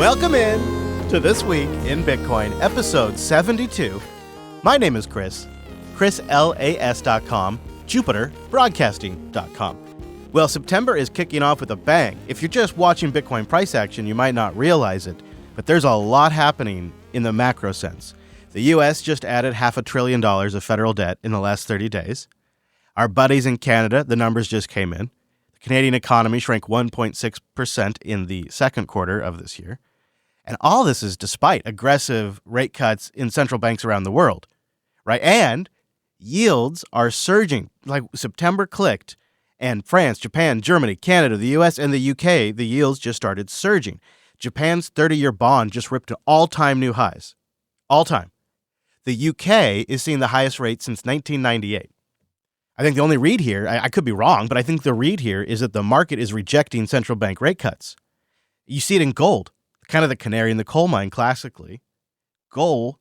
Welcome in to This Week in Bitcoin, episode 72. My name is Chris, chrislas.com, jupiterbroadcasting.com. Well, September is kicking off with a bang. If you're just watching Bitcoin price action, you might not realize it, but there's a lot happening in the macro sense. The U.S. just added $500 billion of federal debt in the last 30 days. Our buddies in Canada, the numbers just came in. The Canadian economy shrank 1.6% in the second quarter of this year. And all this is despite aggressive rate cuts in central banks around the world, right? And yields are surging. Like September clicked, and France, Japan, Germany, Canada, the U.S., and the U.K., the yields just started surging. Japan's 30-year bond just ripped to all-time new highs. All-time. The U.K. is seeing the highest rate since 1998. I think the only read here, I could be wrong, but I think the read here is that the market is rejecting central bank rate cuts. You see it in gold, kind of the canary in the coal mine classically. Gold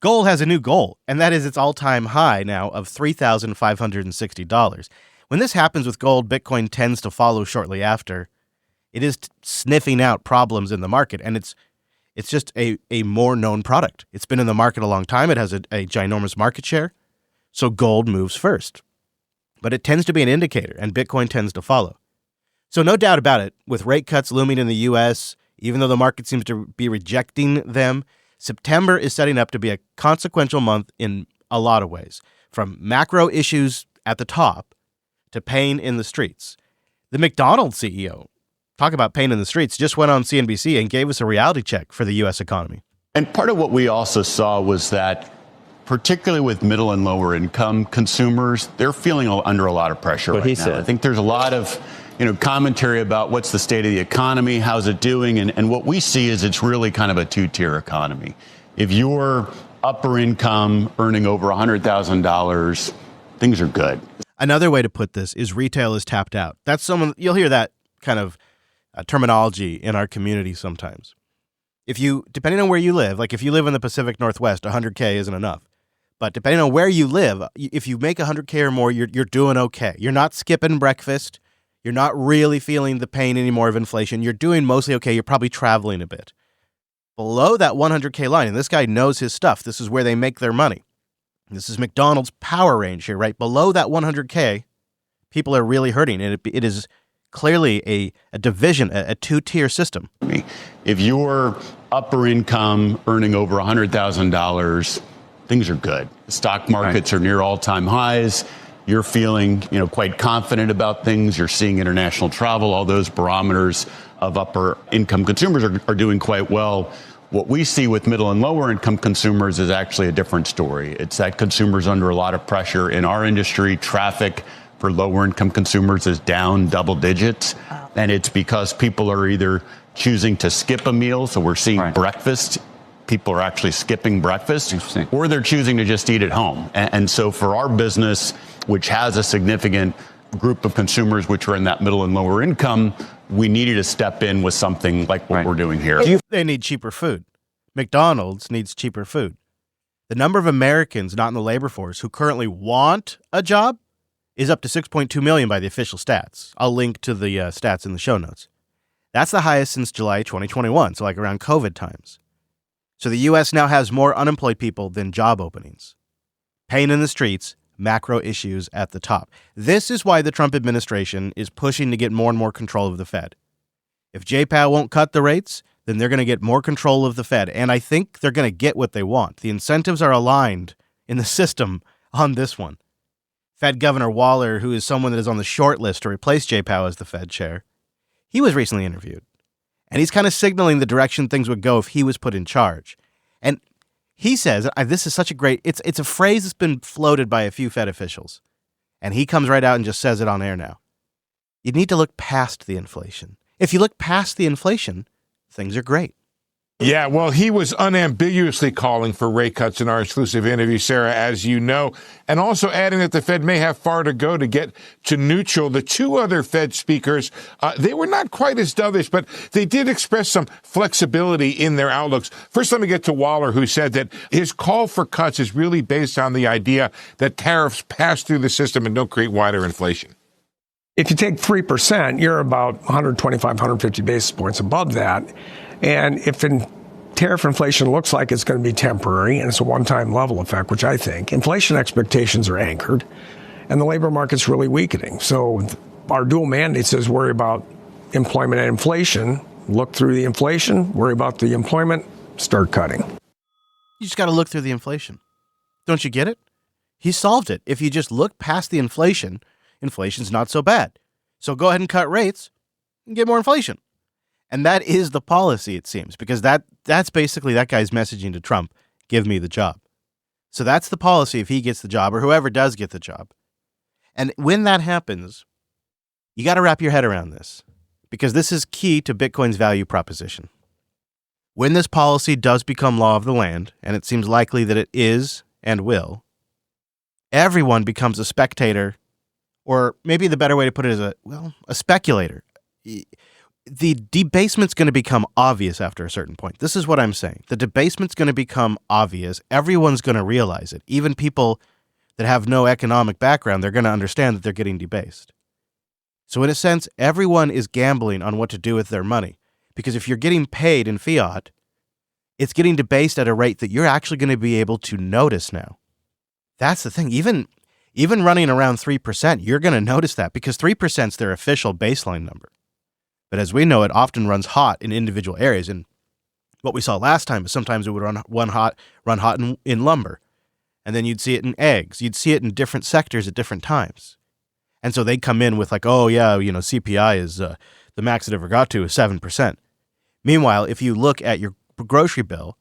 has a new goal, and that is its all-time high now of $3,560. When this happens with gold, Bitcoin tends to follow shortly after. It is sniffing out problems in the market, and it's just a more known product. It's been in the market a long time. It has a ginormous market share. So gold moves first. But it tends to be an indicator, and Bitcoin tends to follow. So no doubt about it, with rate cuts looming in the U.S., even though the market seems to be rejecting them, September is setting up to be a consequential month in a lot of ways, from macro issues at the top to pain in the streets. The McDonald's CEO, talk about pain in the streets, just went on CNBC and gave us a reality check for the U.S. economy. And part of what we also saw was that, particularly with middle and lower income consumers, they're feeling under a lot of pressure right now. I think there's a lot of commentary about what's the state of the economy, how's it doing, and what we see is it's really kind of a two-tier economy. If you're upper income, earning over $100,000, things are good. Another way to put this is retail is tapped out. That's you'll hear that kind of terminology in our community sometimes. Depending on where you live, like if you live in the Pacific Northwest, 100K isn't enough. But depending on where you live, if you make 100K or more, you're doing okay. You're not skipping breakfast. You're not really feeling the pain anymore of inflation. You're doing mostly okay. You're probably traveling a bit. Below that 100K line, and this guy knows his stuff. This is where they make their money. This is McDonald's power range here, right? Below that 100K, people are really hurting. And it is clearly a division, a two-tier system. If you're upper income, earning over $100,000, things are good. The stock markets are near all-time highs. You're feeling, quite confident about things. You're seeing international travel. All those barometers of upper income consumers are doing quite well. What we see with middle and lower income consumers is actually a different story. It's that consumers under a lot of pressure in our industry. Traffic for lower income consumers is down double digits. And it's because people are either choosing to skip a meal. So we're seeing breakfast. People are actually skipping breakfast, or they're choosing to just eat at home. And so for our business, which has a significant group of consumers which are in that middle and lower income, we needed to step in with something like what we're doing here. They need cheaper food. McDonald's needs cheaper food. The number of Americans not in the labor force who currently want a job is up to 6.2 million by the official stats. I'll link to the stats in the show notes. That's the highest since July 2021, so like around COVID times. So the U.S. now has more unemployed people than job openings. Pain in the streets, macro issues at the top. This is why the Trump administration is pushing to get more and more control of the Fed. If J-Powell won't cut the rates, then they're going to get more control of the Fed. And I think they're going to get what they want. The incentives are aligned in the system on this one. Fed Governor Waller, who is someone that is on the short list to replace J-Powell as the Fed chair, he was recently interviewed. And he's kind of signaling the direction things would go if he was put in charge. And he says, this is such a great, it's a phrase that's been floated by a few Fed officials. And he comes right out and just says it on air now. You need to look past the inflation. If you look past the inflation, things are great. Yeah, well, he was unambiguously calling for rate cuts in our exclusive interview, Sarah, as you know, and also adding that the Fed may have far to go to get to neutral. The two other Fed speakers, they were not quite as dovish, but they did express some flexibility in their outlooks. First, let me get to Waller, who said that his call for cuts is really based on the idea that tariffs pass through the system and don't create wider inflation. If you take 3%, you're about 125, 150 basis points above that. And if tariff inflation looks like it's going to be temporary and it's a one-time level effect, which I think, inflation expectations are anchored and the labor market's really weakening. So our dual mandate says worry about employment and inflation, look through the inflation, worry about the employment, start cutting. You just got to look through the inflation. Don't you get it? He solved it. If you just look past the inflation, inflation's not so bad. So go ahead and cut rates and get more inflation. And that is the policy, it seems, because that's basically that guy's messaging to Trump, give me the job. So that's the policy if he gets the job or whoever does get the job. And when that happens, you got to wrap your head around this because this is key to Bitcoin's value proposition. When this policy does become law of the land, and it seems likely that it is and will, everyone becomes a spectator, or maybe the better way to put it is a speculator. The debasement's going to become obvious after a certain point. This is what I'm saying. The debasement's going to become obvious. Everyone's going to realize it. Even people that have no economic background, they're going to understand that they're getting debased. So in a sense, everyone is gambling on what to do with their money. Because if you're getting paid in fiat, it's getting debased at a rate that you're actually going to be able to notice now. That's the thing. Even running around 3%, you're going to notice that because 3% is their official baseline number. But as we know, it often runs hot in individual areas. And what we saw last time is sometimes it would run hot in lumber. And then you'd see it in eggs. You'd see it in different sectors at different times. And so they'd come in with like, oh, yeah, CPI is the max it ever got to is 7%. Meanwhile, if you look at your grocery bill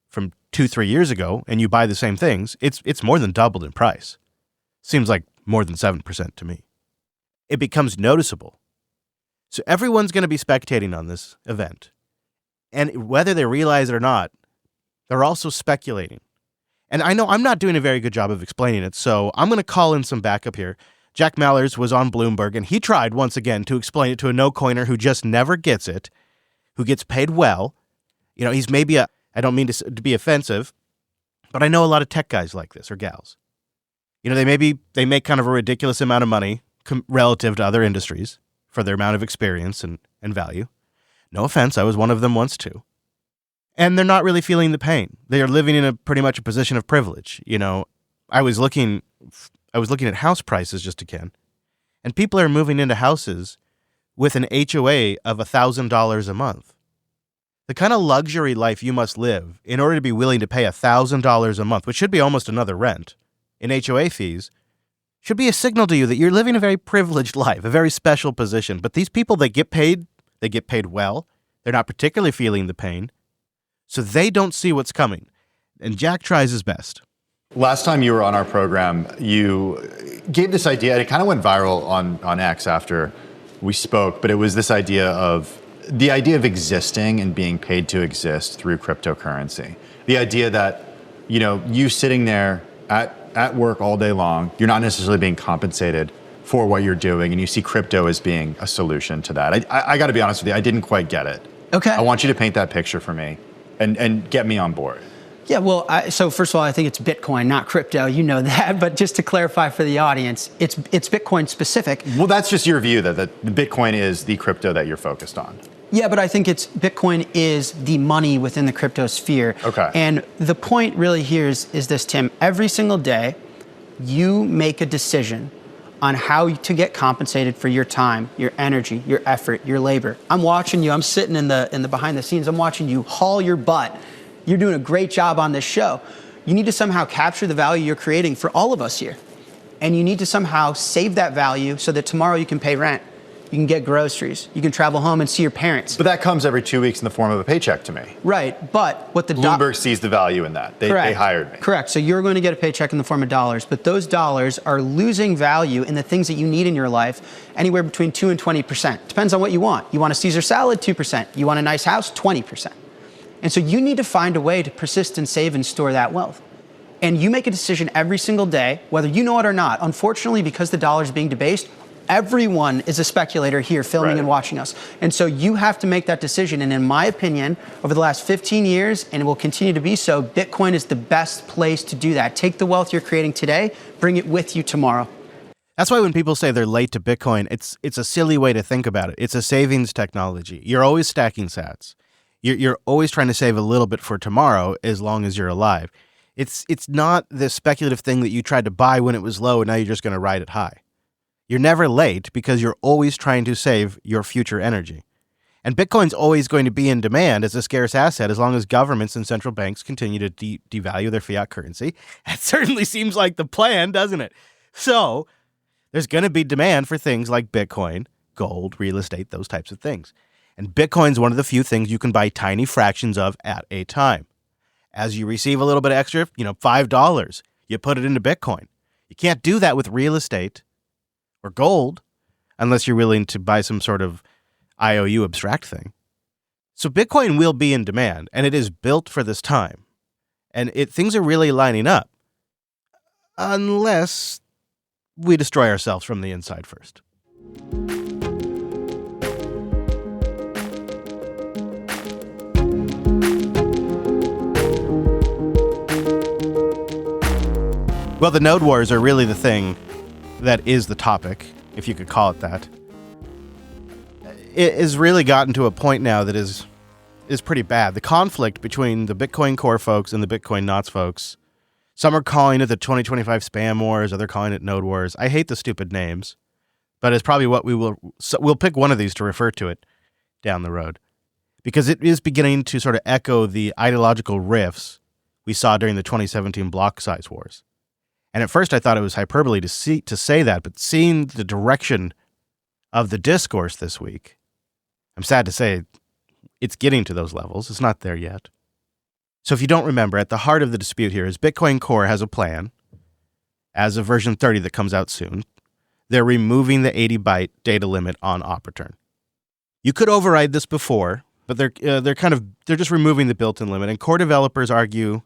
from 2-3 years ago and you buy the same things, it's more than doubled in price. Seems like more than 7% to me. It becomes noticeable. So everyone's going to be spectating on this event. And whether they realize it or not, they're also speculating. And I know I'm not doing a very good job of explaining it, so I'm going to call in some backup here. Jack Mallers was on Bloomberg, and he tried once again to explain it to a no-coiner who just never gets it, who gets paid well. He's maybe I don't mean to be offensive, but I know a lot of tech guys like this, or gals. They make kind of a ridiculous amount of money relative to other industries for their amount of experience and value. No offense, I was one of them once too. And they're not really feeling the pain. They are living in pretty much a position of privilege. I was looking at house prices just again, and people are moving into houses with an HOA of $1,000 a month. The kind of luxury life you must live in order to be willing to pay $1,000 a month, which should be almost another rent, in HOA fees, should be a signal to you that you're living a very privileged life, a very special position. But these people, they get paid well. They're not particularly feeling the pain. So they don't see what's coming. And Jack tries his best. Last time you were on our program, you gave this idea, and it kind of went viral on X after we spoke, but it was this idea of existing and being paid to exist through cryptocurrency. The idea that, you sitting there at work all day long, you're not necessarily being compensated for what you're doing, and you see crypto as being a solution to that. I got to be honest with you, I didn't quite get it. Okay. I want you to paint that picture for me and get me on board. Yeah, well, so first of all, I think it's Bitcoin, not crypto. You know that. But just to clarify for the audience, it's Bitcoin specific. Well, that's just your view that the Bitcoin is the crypto that you're focused on. Yeah, but I think Bitcoin is the money within the crypto sphere. Okay. And the point really here is this, Tim. Every single day, you make a decision on how to get compensated for your time, your energy, your effort, your labor. I'm watching you. I'm sitting in the behind the scenes. I'm watching you haul your butt. You're doing a great job on this show. You need to somehow capture the value you're creating for all of us here. And you need to somehow save that value so that tomorrow you can pay rent. You can get groceries. You can travel home and see your parents. But that comes every 2 weeks in the form of a paycheck to me. Right, but what the Bloomberg sees the value in that. They hired me. Correct. So you're going to get a paycheck in the form of dollars, but those dollars are losing value in the things that you need in your life, anywhere between 2 and 20%. Depends on what you want. You want a Caesar salad, 2%. You want a nice house, 20%. And so you need to find a way to persist and save and store that wealth. And you make a decision every single day, whether you know it or not. Unfortunately, because the dollar is being debased, everyone is a speculator here filming and watching us. And so you have to make that decision. And in my opinion, over the last 15 years, and it will continue to be so, Bitcoin is the best place to do that. Take the wealth you're creating today, bring it with you tomorrow. That's why when people say they're late to Bitcoin, it's a silly way to think about it. It's a savings technology. You're always stacking sats. You're always trying to save a little bit for tomorrow as long as you're alive. It's not this speculative thing that you tried to buy when it was low and now you're just going to ride it high. You're never late because you're always trying to save your future energy. And Bitcoin's always going to be in demand as a scarce asset as long as governments and central banks continue to devalue their fiat currency. That certainly seems like the plan, doesn't it? So there's going to be demand for things like Bitcoin, gold, real estate, those types of things. And Bitcoin's one of the few things you can buy tiny fractions of at a time. As you receive a little bit extra, $5, you put it into Bitcoin. You can't do that with real estate or gold unless you're willing to buy some sort of IOU abstract thing. So Bitcoin will be in demand, and it is built for this time. And things are really lining up, unless we destroy ourselves from the inside first. Well, the node wars are really the thing that is the topic, if you could call it that. It has really gotten to a point now that is pretty bad. The conflict between the Bitcoin Core folks and the Bitcoin Knots folks, some are calling it the 2025 spam wars, others calling it node wars. I hate the stupid names, but it's probably what we'll pick one of these to refer to it down the road, because it is beginning to sort of echo the ideological rifts we saw during the 2017 block size wars. And at first I thought it was hyperbole to say that, but seeing the direction of the discourse this week, I'm sad to say it's getting to those levels. It's not there yet. So if you don't remember, at the heart of the dispute here is Bitcoin Core has a plan, as of version 30 that comes out soon. They're removing the 80-byte data limit on Opreturn. You could override this before, but they're just removing the built-in limit. And core developers argue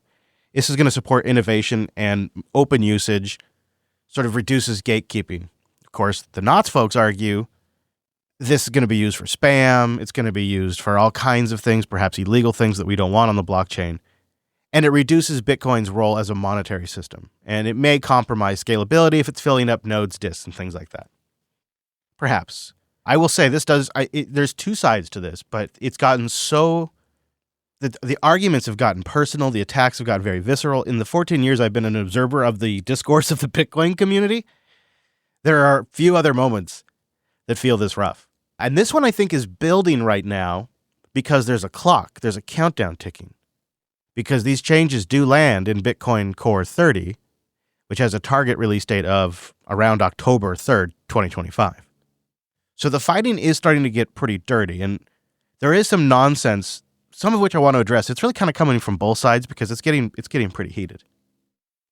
this is going to support innovation and open usage, sort of reduces gatekeeping. Of course, the Knots folks argue this is going to be used for spam. It's going to be used for all kinds of things, perhaps illegal things that we don't want on the blockchain. And it reduces Bitcoin's role as a monetary system. And it may compromise scalability if it's filling up nodes, disks, and things like that. Perhaps. I will say there's two sides to this, but it's gotten so... The arguments have gotten personal. The attacks have gotten very visceral. In the 14 years I've been an observer of the discourse of the Bitcoin community, there are few other moments that feel this rough. And this one I think is building right now because there's a clock, there's a countdown ticking. Because these changes do land in Bitcoin Core 30, which has a target release date of around October 3rd, 2025. So the fighting is starting to get pretty dirty, and there is some nonsense, some of which I want to address. It's really kind of coming from both sides because it's getting pretty heated.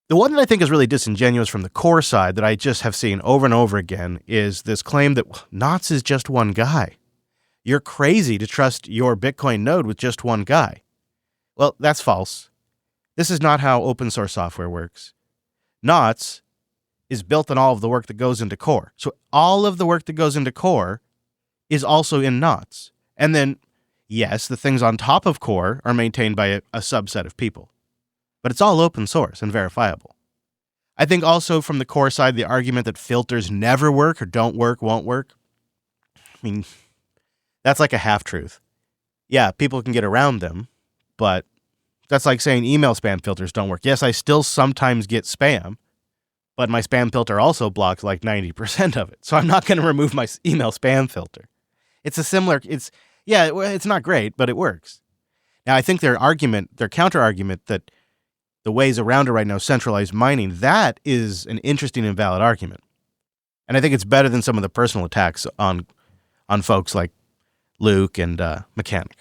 The one that I think is really disingenuous from the core side that I just have seen over and over again is this claim that Knots is just one guy. You're crazy to trust your Bitcoin node with just one guy. Well, that's false. This is not how open source software works. Knots is built on all of the work that goes into core. So all of the work that goes into core is also in Knots. And then, yes, the things on top of core are maintained by a subset of people. But it's all open source and verifiable. I think also from the core side, the argument that filters never work or don't work, won't work. I mean, that's like a half-truth. Yeah, people can get around them, but that's like saying email spam filters don't work. Yes, I still sometimes get spam, but my spam filter also blocks like 90% of it. So I'm not going to remove my email spam filter. It's not great, but it works. Now, I think their counter-argument that the ways around it right now, centralized mining, that is an interesting and valid argument. And I think it's better than some of the personal attacks on folks like Luke and Mechanic.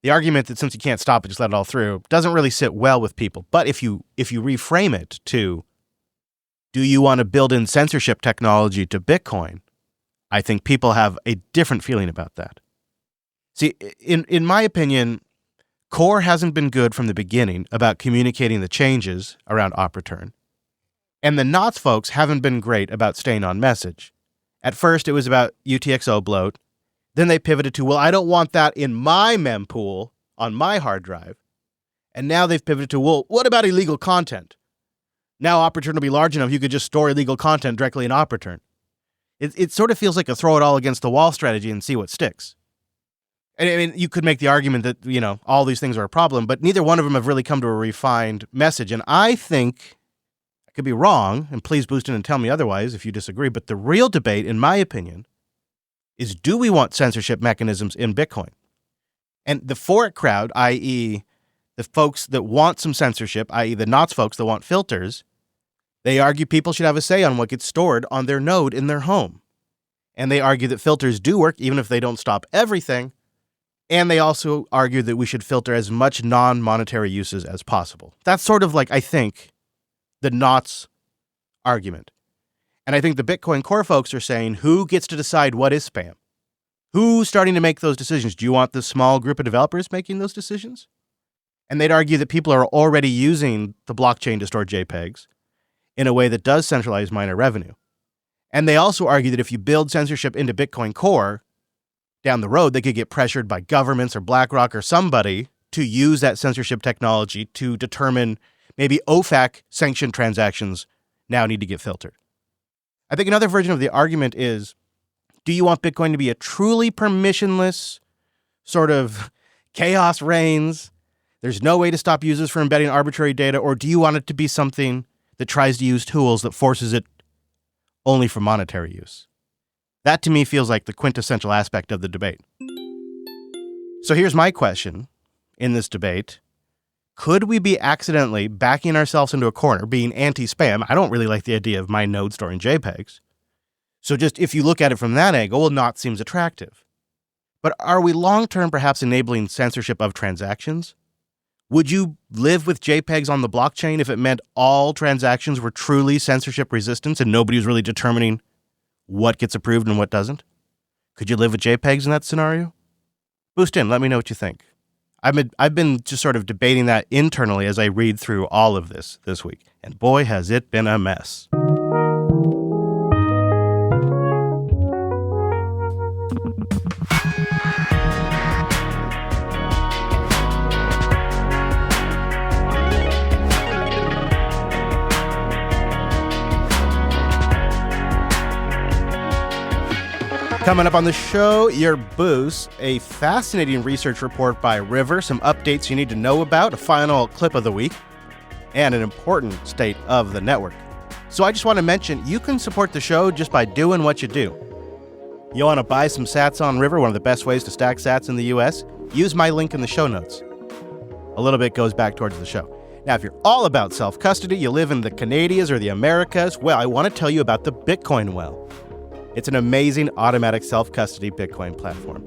The argument that since you can't stop it, just let it all through, doesn't really sit well with people. But if you reframe it to, do you want to build in censorship technology to Bitcoin? I think people have a different feeling about that. See, in my opinion, Core hasn't been good from the beginning about communicating the changes around Opreturn. And the Knots folks haven't been great about staying on message. At first, it was about UTXO bloat. Then they pivoted to, well, I don't want that in my mempool on my hard drive. And now they've pivoted to, well, what about illegal content? Now Opreturn will be large enough you could just store illegal content directly in Opreturn. It sort of feels like a throw it all against the wall strategy and see what sticks. And I mean, you could make the argument that, all these things are a problem, but neither one of them have really come to a refined message. And I think, I could be wrong, and please boost in and tell me otherwise if you disagree, but the real debate, in my opinion, is do we want censorship mechanisms in Bitcoin? And the for it crowd, i.e. the folks that want some censorship, i.e. the Knots folks that want filters, they argue people should have a say on what gets stored on their node in their home. And they argue that filters do work even if they don't stop everything. And they also argue that we should filter as much non-monetary uses as possible. That's sort of like, I think, the Knots argument. And I think the Bitcoin Core folks are saying, who gets to decide what is spam? Who's starting to make those decisions? Do you want the small group of developers making those decisions? And they'd argue that people are already using the blockchain to store JPEGs in a way that does centralize miner revenue. And they also argue that if you build censorship into Bitcoin Core, down the road, they could get pressured by governments or BlackRock or somebody to use that censorship technology to determine maybe OFAC sanctioned transactions now need to get filtered. I think another version of the argument is, do you want Bitcoin to be a truly permissionless sort of chaos reigns? There's no way to stop users from embedding arbitrary data, or do you want it to be something that tries to use tools that forces it only for monetary use? That to me feels like the quintessential aspect of the debate. So here's my question in this debate. Could we be accidentally backing ourselves into a corner, being anti-spam? I don't really like the idea of my node storing JPEGs. So just if you look at it from that angle, well, not seems attractive. But are we long-term perhaps enabling censorship of transactions? Would you live with JPEGs on the blockchain if it meant all transactions were truly censorship resistant and nobody was really determining what gets approved and what doesn't? Could you live with JPEGs in that scenario? Boost in, let me know what you think. I've been just sort of debating that internally as I read through all of this week. And boy, has it been a mess. Coming up on the show, your boost, a fascinating research report by River, some updates you need to know about, a final clip of the week, and an important state of the network. So I just want to mention, you can support the show just by doing what you do. You want to buy some sats on River, one of the best ways to stack sats in the US? Use my link in the show notes. A little bit goes back towards the show. Now, if you're all about self-custody, you live in the Canadias or the Americas, well, I want to tell you about the Bitcoin Well. It's an amazing automatic self-custody Bitcoin platform.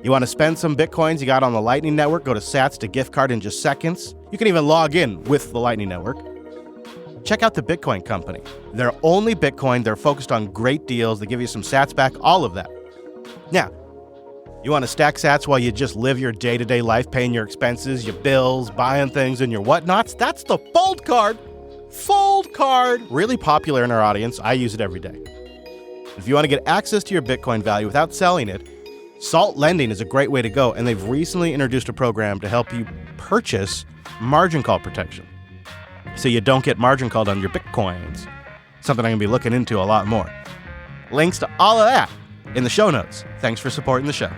You want to spend some Bitcoins you got on the Lightning Network, go to Sats to gift card in just seconds. You can even log in with the Lightning Network. Check out the Bitcoin Company. They're only Bitcoin. They're focused on great deals. They give you some Sats back, all of that. Now, you want to stack Sats while you just live your day-to-day life, paying your expenses, your bills, buying things, and your whatnots? That's the Fold Card. Fold Card. Really popular in our audience. I use it every day. If you want to get access to your Bitcoin value without selling it, Salt Lending is a great way to go, and they've recently introduced a program to help you purchase margin call protection so you don't get margin called on your Bitcoins, something I'm going to be looking into a lot more. Links to all of that in the show notes. Thanks for supporting the show.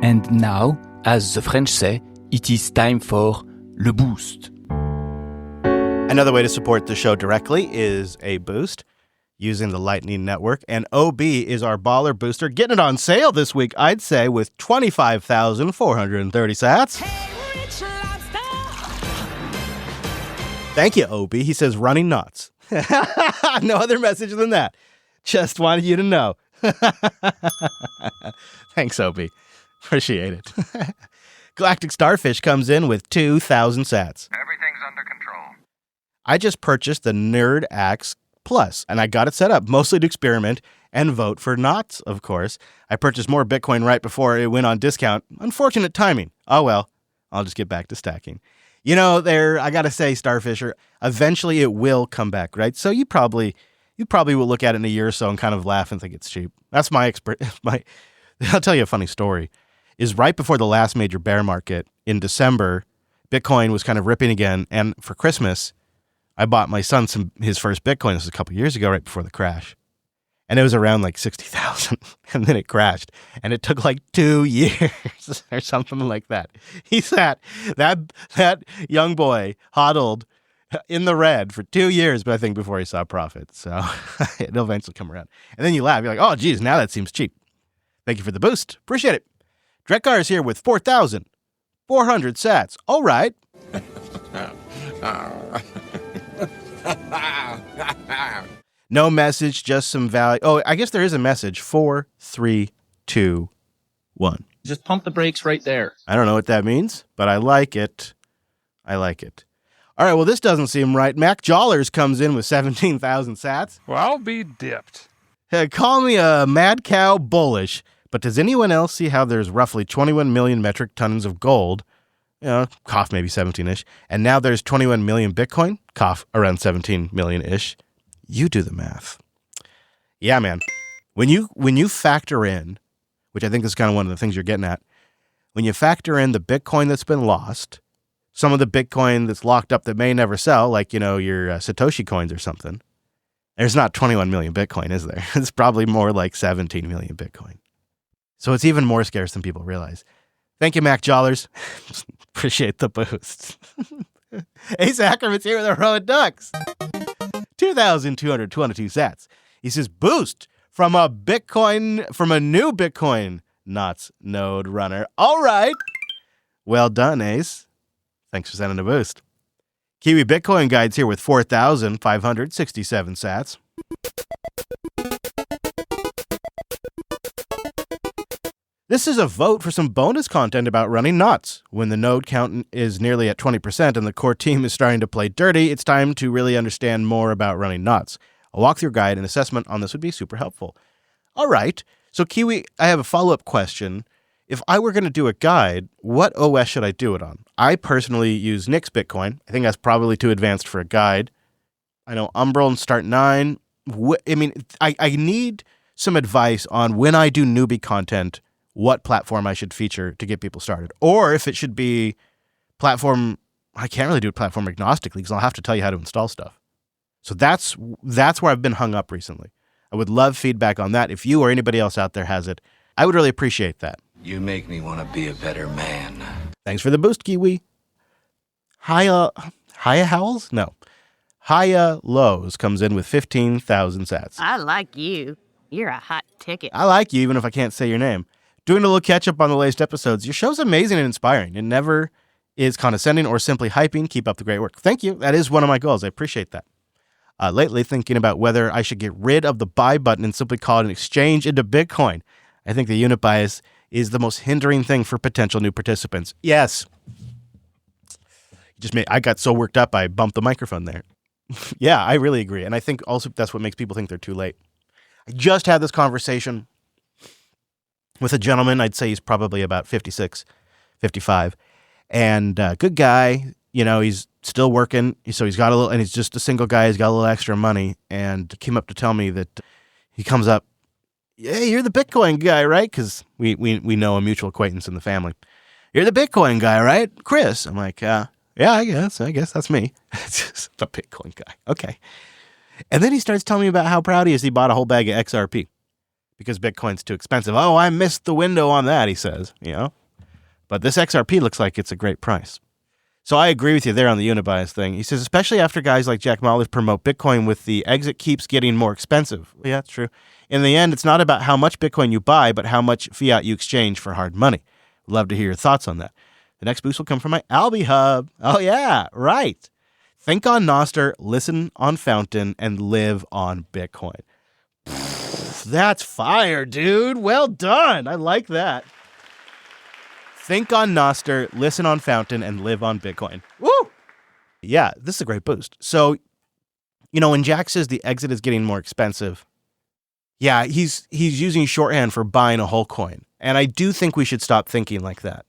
And now, as the French say, it is time for le boost. Another way to support the show directly is a boost using the Lightning Network. And OB is our baller booster, getting it on sale this week, I'd say, with 25,430 sats. Hey, Rich Lobster! Thank you, OB. He says, running knots. No other message than that. Just wanted you to know. Thanks, OB. Appreciate it. Galactic Starfish comes in with 2,000 sats. Everything's under control. I just purchased the Nerd Axe Plus, and I got it set up mostly to experiment and vote for knots, of course. I purchased more Bitcoin right before it went on discount. Unfortunate timing. Oh well, I'll just get back to stacking. You know, I gotta say, Starfisher, eventually it will come back, right? So you probably will look at it in a year or so and kind of laugh and think it's cheap. That's I'll tell you a funny story. Is right before the last major bear market in December, Bitcoin was kind of ripping again. And for Christmas, I bought my son his first Bitcoin. This was a couple years ago, right before the crash. And it was around like 60,000. And then it crashed. And it took like 2 years or something like that. He sat, that young boy hodled in the red for 2 years, but I think before he saw profit. So it'll eventually come around. And then you laugh. You're like, oh, geez, now that seems cheap. Thank you for the boost. Appreciate it. Drekar is here with 4,400 sats. All right. No message, just some value. Oh, I guess there is a message. 4, 3, 2, 1. Just pump the brakes right there. I don't know what that means, but I like it. I like it. All right, well, this doesn't seem right. Mac Jollers comes in with 17,000 sats. Well, I'll be dipped. Call me a mad cow bullish, but does anyone else see how there's roughly 21 million metric tons of gold, cough maybe 17-ish, and now there's 21 million Bitcoin, cough around 17 million-ish? You do the math. Yeah, man. When you factor in, which I think is kind of one of the things you're getting at, when you factor in the Bitcoin that's been lost, some of the Bitcoin that's locked up that may never sell, like, your Satoshi coins or something, there's not 21 million Bitcoin, is there? It's probably more like 17 million Bitcoin. So it's even more scarce than people realize. Thank you, Mac Jollers. Appreciate the boost. Ace Ackerman's here with a row of ducks. 2,222 sats. He says, boost from a new Bitcoin Knots node runner. All right. Well done, Ace. Thanks for sending a boost. Kiwi Bitcoin Guide's here with 4,567 sats. This is a vote for some bonus content about running knots. When the node count is nearly at 20% and the core team is starting to play dirty, it's time to really understand more about running knots. A walkthrough guide and assessment on this would be super helpful. All right. So Kiwi, I have a follow-up question. If I were going to do a guide, what OS should I do it on? I personally use Nix Bitcoin. I think that's probably too advanced for a guide. I know Umbral and Start 9. I need some advice on when I do newbie content, what platform I should feature to get people started. Or if it should be platform, I can't really do it platform agnostically because I'll have to tell you how to install stuff. So that's where I've been hung up recently. I would love feedback on that. If you or anybody else out there has it, I would really appreciate that. You make me want to be a better man. Thanks for the boost, Kiwi. Hiya Howells? No. Hiya Lows comes in with 15,000 sats. I like you. You're a hot ticket. I like you even if I can't say your name. Doing a little catch up on the latest episodes. Your show's amazing and inspiring. It never is condescending or simply hyping. Keep up the great work. Thank you. That is one of my goals. I appreciate that. Lately thinking about whether I should get rid of the buy button and simply call it an exchange into Bitcoin. I think the unit bias is the most hindering thing for potential new participants. Yes. I got so worked up I bumped the microphone there. Yeah, I really agree. And I think also that's what makes people think they're too late. I just had this conversation with a gentleman. I'd say he's probably about 56, 55. And good guy. He's still working. So he's got a little, and he's just a single guy. He's got a little extra money and came up to tell me that he comes up, hey, you're the Bitcoin guy, right? Because we know a mutual acquaintance in the family. You're the Bitcoin guy, right? Chris. I'm like, yeah, I guess that's me. The Bitcoin guy. Okay. And then he starts telling me about how proud he is he bought a whole bag of XRP because Bitcoin's too expensive. Oh, I missed the window on that, he says, But this XRP looks like it's a great price. So I agree with you there on the unit bias thing. He says, especially after guys like Jack Mallers promote Bitcoin with the exit keeps getting more expensive. Yeah, that's true. In the end, it's not about how much Bitcoin you buy, but how much fiat you exchange for hard money. Love to hear your thoughts on that. The next boost will come from my Albi Hub. Oh, yeah, right. Think on Nostr, listen on Fountain, and live on Bitcoin. That's fire, dude. Well done. I like that. Think on Nostr, listen on Fountain, and live on Bitcoin. Woo! Yeah, this is a great boost. So, when Jack says the exit is getting more expensive, yeah, he's using shorthand for buying a whole coin. And I do think we should stop thinking like that.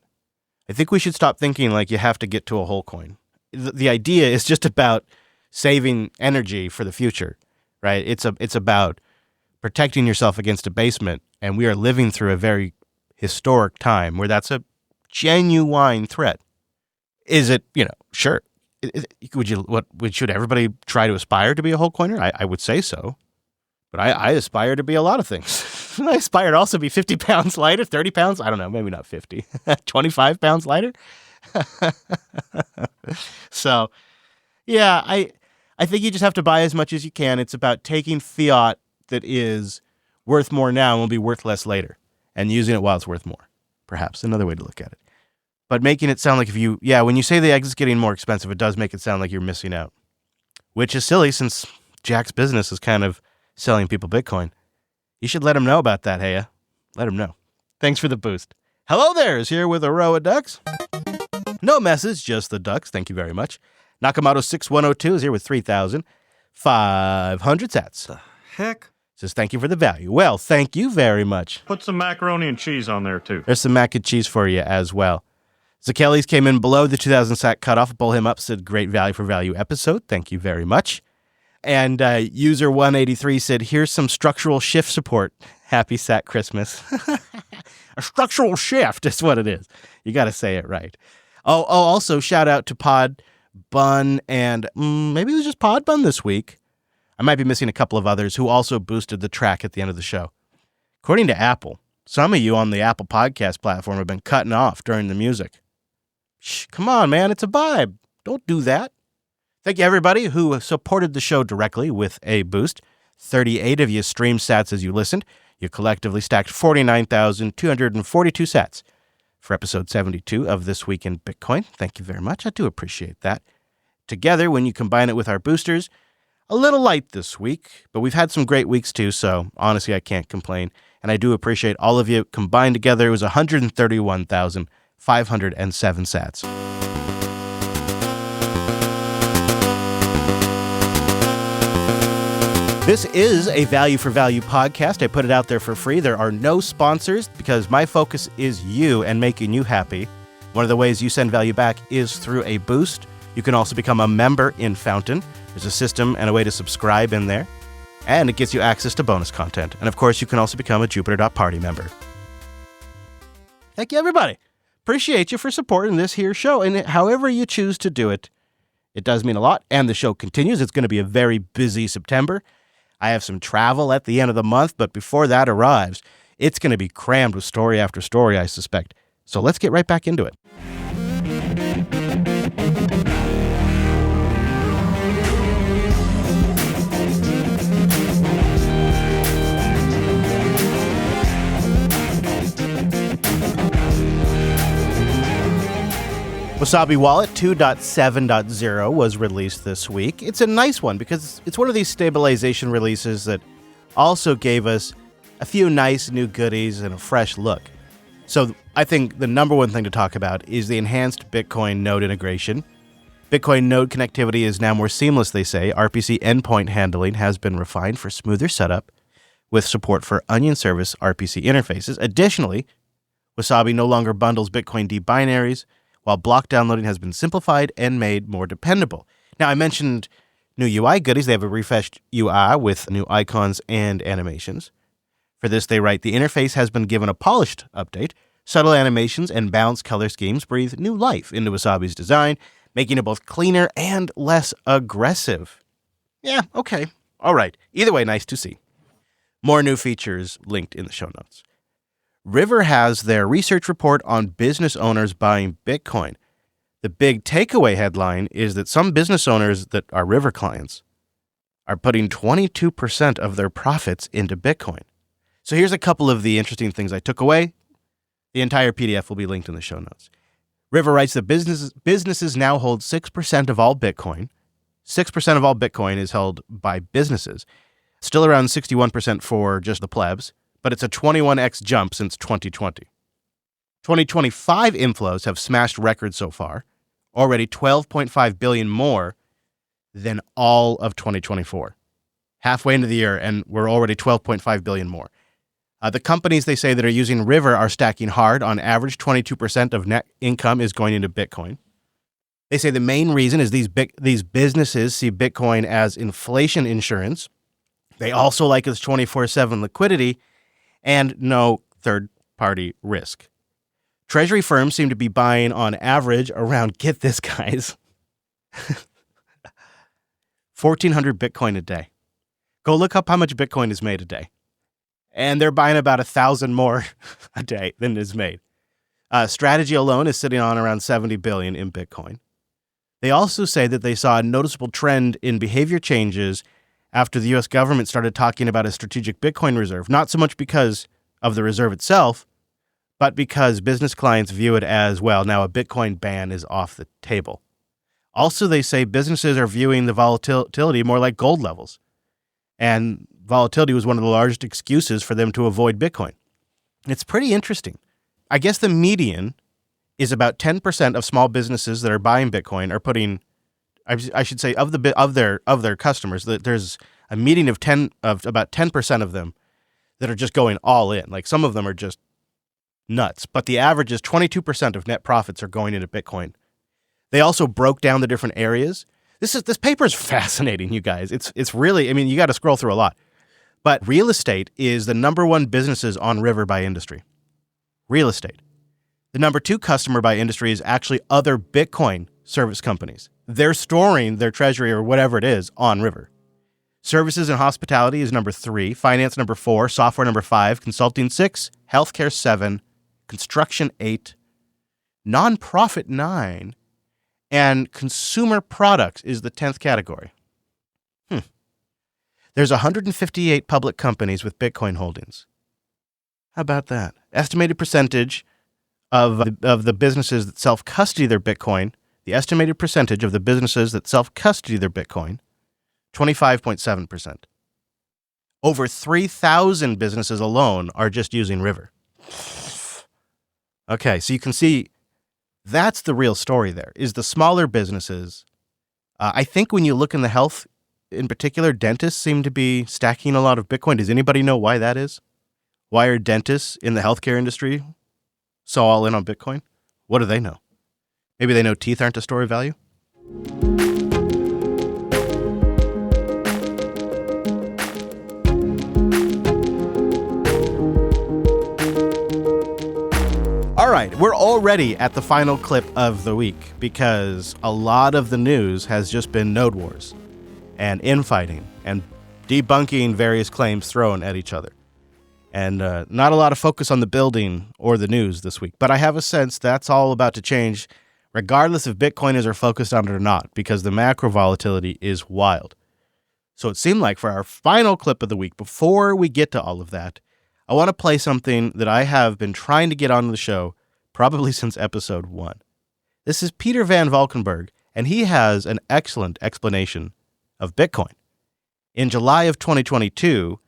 I think we should stop thinking like you have to get to a whole coin. The idea is just about saving energy for the future, right? It's about protecting yourself against abasement. And we are living through a very historic time where that's a genuine threat. Is it, sure. Should everybody try to aspire to be a whole coiner? I would say so. But I aspire to be a lot of things. I aspire to also be 50 pounds lighter, 30 pounds. I don't know, maybe not 50, 25 pounds lighter. So, yeah, I think you just have to buy as much as you can. It's about taking fiat that is worth more now and will be worth less later and using it while it's worth more. Perhaps another way to look at it. But making it sound like when you say the exit's getting more expensive, it does make it sound like you're missing out, which is silly since Jack's business is kind of selling people Bitcoin. You should let him know about that, hey? Let him know. Thanks for the boost. Hello there is here with a row of ducks. No message, just the ducks. Thank you very much. Nakamoto 6102 is here with 3,500 sats. The heck? Says thank you for the value. Well, thank you very much. Put some macaroni and cheese on there, too. There's some mac and cheese for you as well. Zakelis came in below the 2,000 sat cutoff. Pull him up, said great value for value episode. Thank you very much. And user 183 said, here's some structural shift support. Happy Sat Christmas. A structural shift is what it is. You got to say it right. Oh, also shout out to Pod Bun and maybe it was just Pod Bun this week. I might be missing a couple of others who also boosted the track at the end of the show. According to Apple, some of you on the Apple podcast platform have been cutting off during the music. Shh, come on, man. It's a vibe. Don't do that. Thank you, everybody who supported the show directly with a boost. 38 of you streamed sats as you listened. You collectively stacked 49,242 sats for episode 72 of This Week in Bitcoin. Thank you very much. I do appreciate that. Together, when you combine it with our boosters, a little light this week, but we've had some great weeks too, so honestly, I can't complain. And I do appreciate all of you combined together. It was 131,507 sats. This is a value for value podcast. I put it out there for free. There are no sponsors because my focus is you and making you happy. One of the ways you send value back is through a boost. You can also become a member in Fountain. There's a system and a way to subscribe in there. And it gets you access to bonus content. And of course, you can also become a Jupiter.party member. Thank you, everybody. Appreciate you for supporting this here show. And however you choose to do it, it does mean a lot. And the show continues. It's going to be a very busy September. I have some travel at the end of the month, but before that arrives, it's going to be crammed with story after story, I suspect. So let's get right back into it. Wasabi Wallet 2.7.0 was released this week. It's a nice one because it's one of these stabilization releases that also gave us a few nice new goodies and a fresh look. So I think the number one thing to talk about is the enhanced Bitcoin node integration. Bitcoin node connectivity is now more seamless, they say. RPC endpoint handling has been refined for smoother setup with support for Onion Service RPC interfaces. Additionally, Wasabi no longer bundles Bitcoin D binaries, while block downloading has been simplified and made more dependable. Now, I mentioned new UI goodies. They have a refreshed UI with new icons and animations. For this, they write, the interface has been given a polished update. Subtle animations and balanced color schemes breathe new life into Wasabi's design, making it both cleaner and less aggressive. Yeah, okay. All right. Either way, nice to see. More new features linked in the show notes. River has their research report on business owners buying Bitcoin. The big takeaway headline is that some business owners that are River clients are putting 22% of their profits into Bitcoin. So here's a couple of the interesting things I took away. The entire PDF will be linked in the show notes. River writes that businesses now hold 6% of all Bitcoin. 6% of all Bitcoin is held by businesses. Still around 61% for just the plebs, but it's a 21x jump since 2020. 2025 inflows have smashed records so far, already 12.5 billion more than all of 2024. Halfway into the year, and we're already 12.5 billion more. The companies, they say, that are using River are stacking hard. On average, 22% of net income is going into Bitcoin. They say the main reason is these businesses see Bitcoin as inflation insurance. They also like its 24/7 liquidity and no third counterparty risk. Treasury firms seem to be buying on average around, get this, guys, 1,400 Bitcoin a day. Go look up how much Bitcoin is made a day. And they're buying about 1,000 more a day than is made. Strategy alone is sitting on around 70 billion in Bitcoin. They also say that they saw a noticeable trend in behavior changes after the U.S. government started talking about a strategic Bitcoin reserve, not so much because of the reserve itself, but because business clients view it as, well, now a Bitcoin ban is off the table. Also, they say businesses are viewing the volatility more like gold levels. And volatility was one of the largest excuses for them to avoid Bitcoin. It's pretty interesting. I guess the median is about 10% of small businesses that are buying Bitcoin are putting, I should say, of their customers, that there's a median of about 10% of them that are just going all in. Like, some of them are just nuts, but the average is 22% of net profits are going into Bitcoin. They also broke down the different areas. This paper is fascinating, you guys. It's really, I mean, you got to scroll through a lot. But real estate is the number one businesses on River by industry. Real estate. The number two customer by industry is actually other Bitcoin service companies. They're storing their treasury or whatever it is on River. Services and hospitality is number 3, finance number 4, software number 5, consulting 6, healthcare 7, construction 8, nonprofit 9, and consumer products is the 10th category. There's 158 public companies with Bitcoin holdings. How about that? Estimated percentage of the businesses that self-custody their Bitcoin, the estimated percentage of the businesses that self-custody their Bitcoin, 25.7%. Over 3,000 businesses alone are just using River. Okay, so you can see that's the real story there, is the smaller businesses. I think when you look in the health, in particular, dentists seem to be stacking a lot of Bitcoin. Does anybody know why that is? Why are dentists in the healthcare industry so all in on Bitcoin? What do they know? Maybe they know teeth aren't a store of value? All right, we're already at the final clip of the week because a lot of the news has just been node wars and infighting and debunking various claims thrown at each other. And not a lot of focus on the building or the news this week. But I have a sense that's all about to change, regardless if Bitcoiners are focused on it or not, because the macro volatility is wild. So it seemed like for our final clip of the week, before we get to all of that, I want to play something that I have been trying to get on the show probably since episode 1. This is Peter Van Valkenburg, and he has an excellent explanation of Bitcoin. In July of 2022,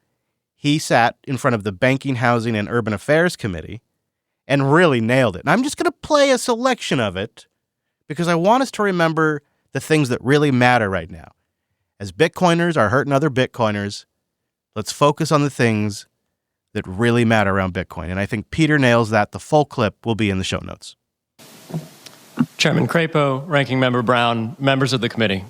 he sat in front of the Banking, Housing, and Urban Affairs Committee and really nailed it. And I'm just going to play a selection of it because I want us to remember the things that really matter right now. As Bitcoiners are hurting other Bitcoiners, let's focus on the things that really matter around Bitcoin. And I think Peter nails that. The full clip will be in the show notes. Chairman Crapo, Ranking Member Brown, members of the committee.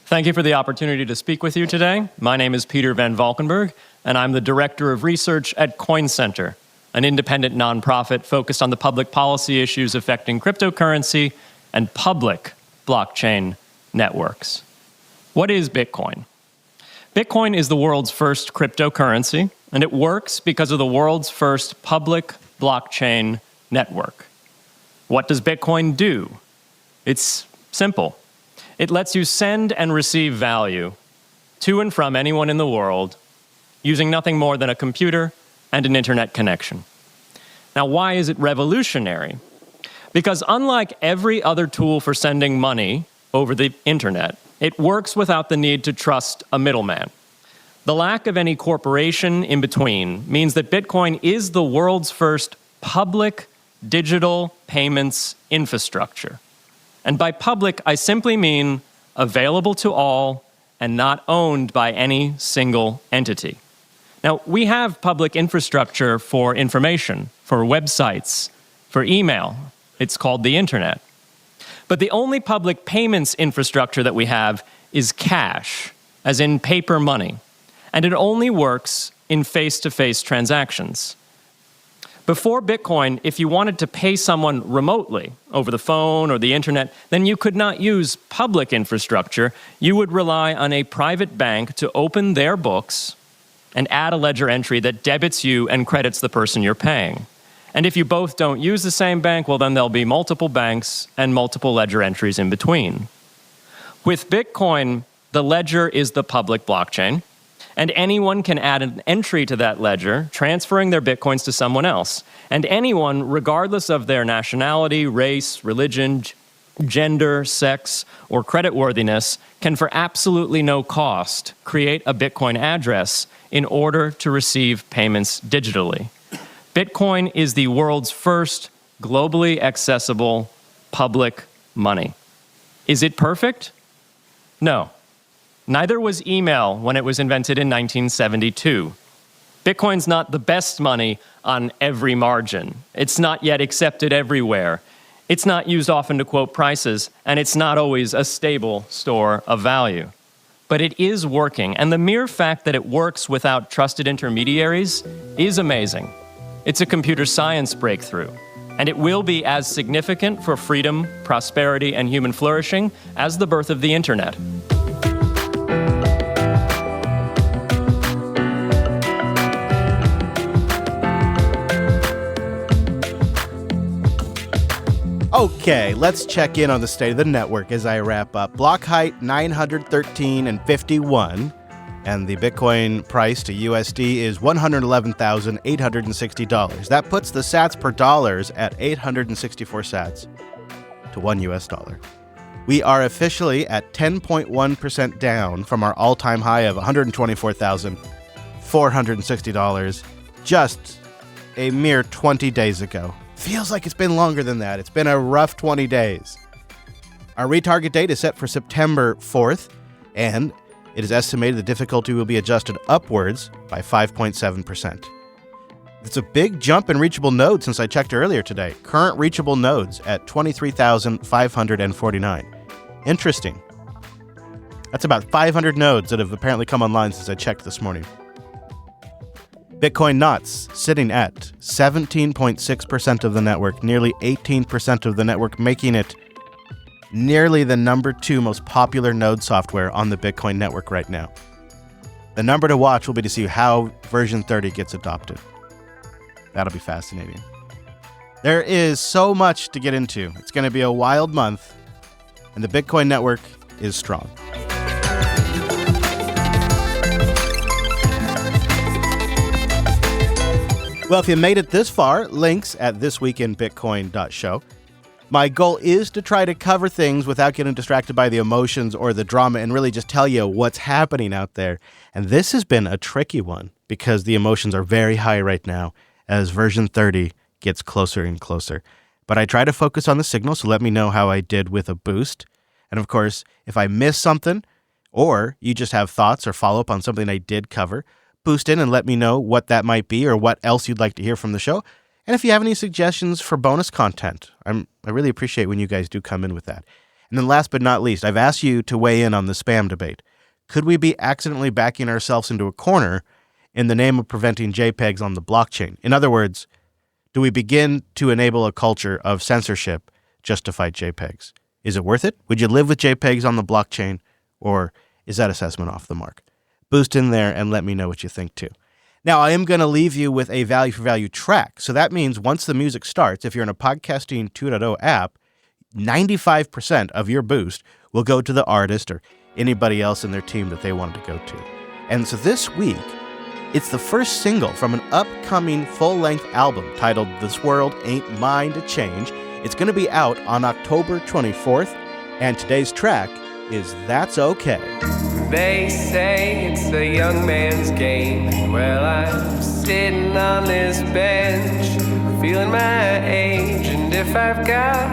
Thank you for the opportunity to speak with you today. My name is Peter Van Valkenburg, and I'm the Director of Research at Coin Center, an independent nonprofit focused on the public policy issues affecting cryptocurrency and public blockchain networks. What is Bitcoin? Bitcoin is the world's first cryptocurrency, and it works because of the world's first public blockchain network. What does Bitcoin do? It's simple. It lets you send and receive value to and from anyone in the world using nothing more than a computer and an internet connection. Now, why is it revolutionary? Because unlike every other tool for sending money over the internet, it works without the need to trust a middleman. The lack of any corporation in between means that Bitcoin is the world's first public digital payments infrastructure. And by public, I simply mean available to all and not owned by any single entity. Now, we have public infrastructure for information, for websites, for email. It's called the internet. But the only public payments infrastructure that we have is cash, as in paper money. And it only works in face-to-face transactions. Before Bitcoin, if you wanted to pay someone remotely over the phone or the internet, then you could not use public infrastructure. You would rely on a private bank to open their books and add a ledger entry that debits you and credits the person you're paying. And if you both don't use the same bank, well, then there'll be multiple banks and multiple ledger entries in between. With Bitcoin, the ledger is the public blockchain, and anyone can add an entry to that ledger, transferring their Bitcoins to someone else. And anyone, regardless of their nationality, race, religion, gender, sex, or creditworthiness, can for absolutely no cost create a Bitcoin address in order to receive payments digitally. Bitcoin is the world's first globally accessible public money. Is it perfect? No. Neither was email when it was invented in 1972. Bitcoin's not the best money on every margin. It's not yet accepted everywhere. It's not used often to quote prices, and it's not always a stable store of value. But it is working, and the mere fact that it works without trusted intermediaries is amazing. It's a computer science breakthrough, and it will be as significant for freedom, prosperity, and human flourishing as the birth of the internet. Okay, let's check in on the state of the network as I wrap up. Block height 913.51, and the Bitcoin price to USD is $111,860. That puts the sats per dollars at 864 sats to $1 US. We are officially at 10.1% down from our all-time high of $124,460 just a mere 20 days ago. Feels like it's been longer than that. It's been a rough 20 days. Our retarget date is set for September 4th, and it is estimated the difficulty will be adjusted upwards by 5.7%. It's a big jump in reachable nodes since I checked earlier today. Current reachable nodes at 23,549. Interesting. That's about 500 nodes that have apparently come online since I checked this morning. Bitcoin knots sitting at 17.6% of the network, nearly 18% of the network, making it nearly the number 2 most popular node software on the Bitcoin network right now. The number to watch will be to see how version 30 gets adopted. That'll be fascinating. There is so much to get into. It's going to be a wild month, and the Bitcoin network is strong. Well, if you made it this far, links at thisweekinbitcoin.show. My goal is to try to cover things without getting distracted by the emotions or the drama and really just tell you what's happening out there. And this has been a tricky one because the emotions are very high right now as version 30 gets closer and closer. But I try to focus on the signal, so let me know how I did with a boost. And of course, if I miss something or you just have thoughts or follow up on something I did cover, boost in and let me know what that might be or what else you'd like to hear from the show. And if you have any suggestions for bonus content, I really appreciate when you guys do come in with that. And then last but not least, I've asked you to weigh in on the spam debate. Could we be accidentally backing ourselves into a corner in the name of preventing JPEGs on the blockchain? In other words, do we begin to enable a culture of censorship just to fight JPEGs? Is it worth it? Would you live with JPEGs on the blockchain, or is that assessment off the mark? Boost in there and let me know what you think too. Now, I am going to leave you with a value for value track. So that means once the music starts, if you're in a Podcasting 2.0 app, 95% of your boost will go to the artist or anybody else in their team that they wanted to go to. And so this week, it's the first single from an upcoming full-length album titled This World Ain't Mine to Change. It's going to be out on October 24th, and today's track is That's Okay. They say it's a young man's game. Well, I'm sitting on this bench, feeling my age. And if I've got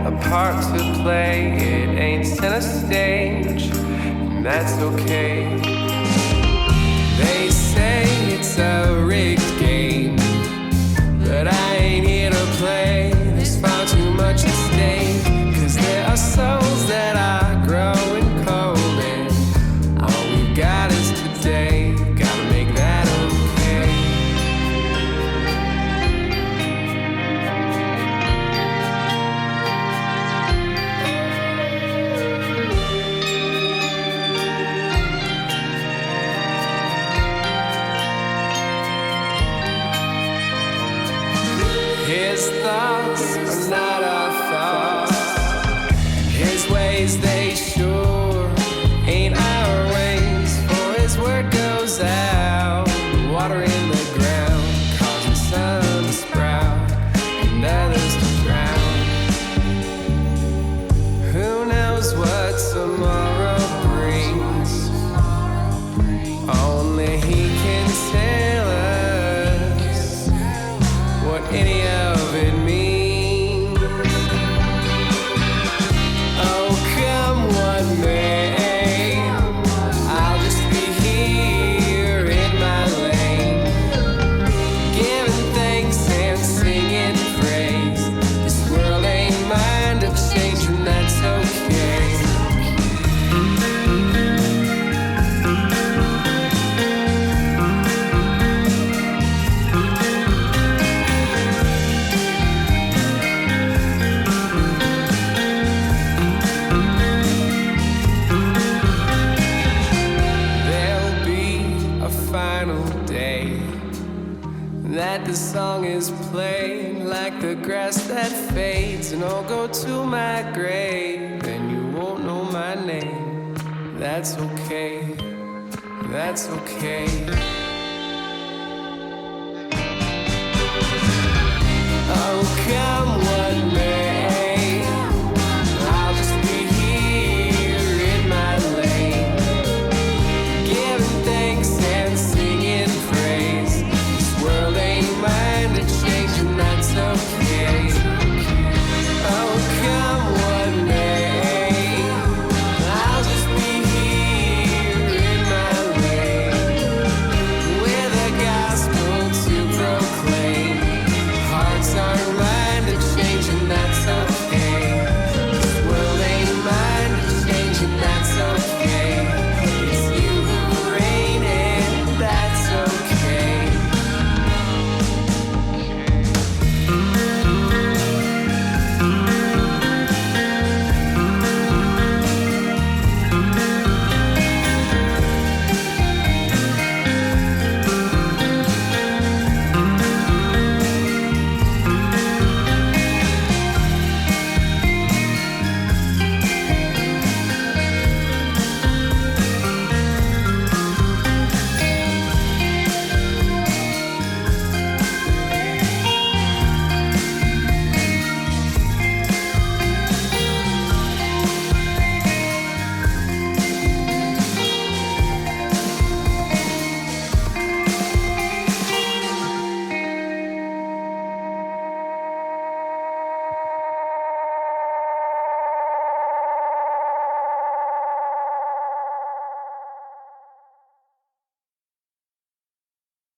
a part to play, it ain't center stage, and that's okay. They say it's a rigged game, but I ain't here to play. There's far too much at stake, 'cause there are souls that are growing cold. God is today, gotta make that okay. that the song is played like the grass that fades, and I'll go to my grave and you won't know my name. That's okay, that's okay.